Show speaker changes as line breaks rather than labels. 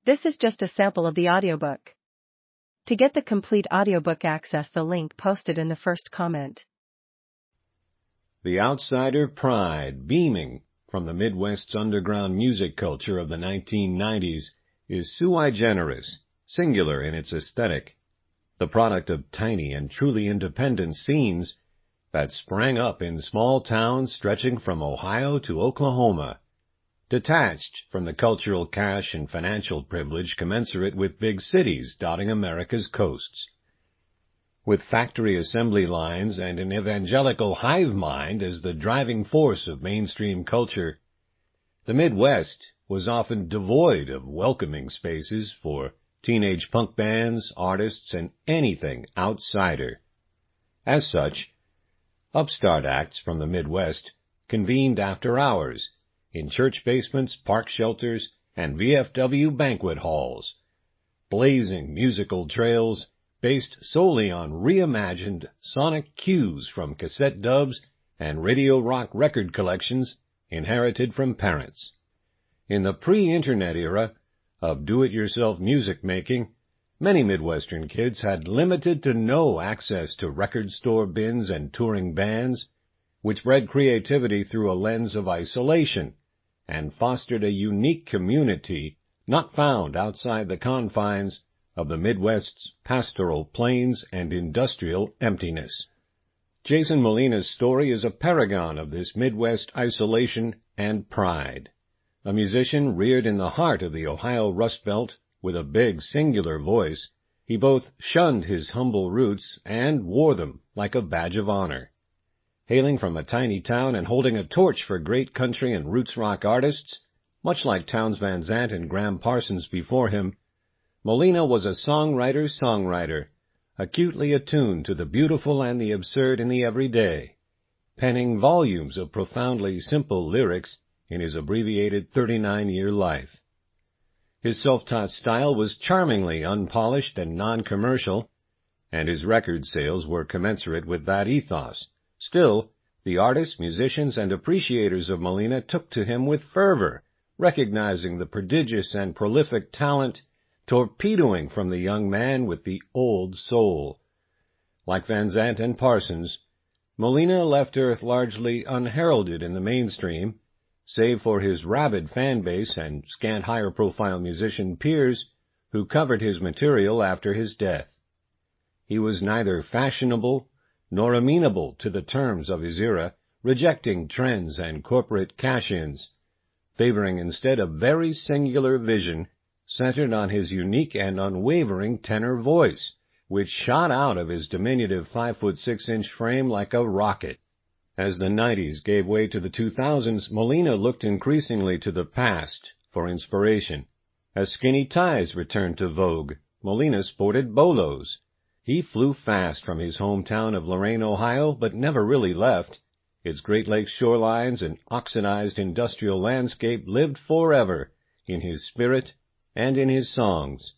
This is just a sample of the audiobook. To get the complete audiobook, access the link posted in the first comment.
The outsider pride beaming from the Midwest's underground music culture of the 1990s is sui generis, singular in its aesthetic, the product of tiny and truly independent scenes that sprang up in small towns stretching from Ohio to Oklahoma, detached from the cultural cash and financial privilege commensurate with big cities dotting America's coasts. With factory assembly lines and an evangelical hive mind as the driving force of mainstream culture, the Midwest was often devoid of welcoming spaces for teenage punk bands, artists, and anything outsider. As such, upstart acts from the Midwest convened after hours in church basements, park shelters, and VFW banquet halls, blazing musical trails based solely on reimagined sonic cues from cassette dubs and radio rock record collections inherited from parents. In the pre-internet era of do-it-yourself music making, many Midwestern kids had limited to no access to record store bins and touring bands, which bred creativity through a lens of isolation and fostered a unique community not found outside the confines of the Midwest's pastoral plains and industrial emptiness. Jason Molina's story is a paragon of this Midwest isolation and pride. A musician reared in the heart of the Ohio Rust Belt with a big singular voice, he both shunned his humble roots and wore them like a badge of honor. Hailing from a tiny town and holding a torch for great country and roots rock artists, much like Townes Van Zandt and Graham Parsons before him, Molina was a songwriter, acutely attuned to the beautiful and the absurd in the everyday, penning volumes of profoundly simple lyrics in his abbreviated 39-year life. His self-taught style was charmingly unpolished and non-commercial, and his record sales were commensurate with that ethos. Still, the artists, musicians, and appreciators of Molina took to him with fervor, recognizing the prodigious and prolific talent torpedoing from the young man with the old soul. Like Van Zandt and Parsons, Molina left Earth largely unheralded in the mainstream, save for his rabid fan base and scant higher-profile musician peers who covered his material after his death. He was neither fashionable nor amenable to the terms of his era, rejecting trends and corporate cash-ins, favoring instead a very singular vision centered on his unique and unwavering tenor voice, which shot out of his diminutive 5'6" frame like a rocket. As the 90s gave way to the 2000s, Molina looked increasingly to the past for inspiration. As skinny ties returned to vogue, Molina sported bolos. He flew fast from his hometown of Lorain, Ohio, but never really left. Its Great Lakes shorelines and oxidized industrial landscape lived forever in his spirit and in his songs.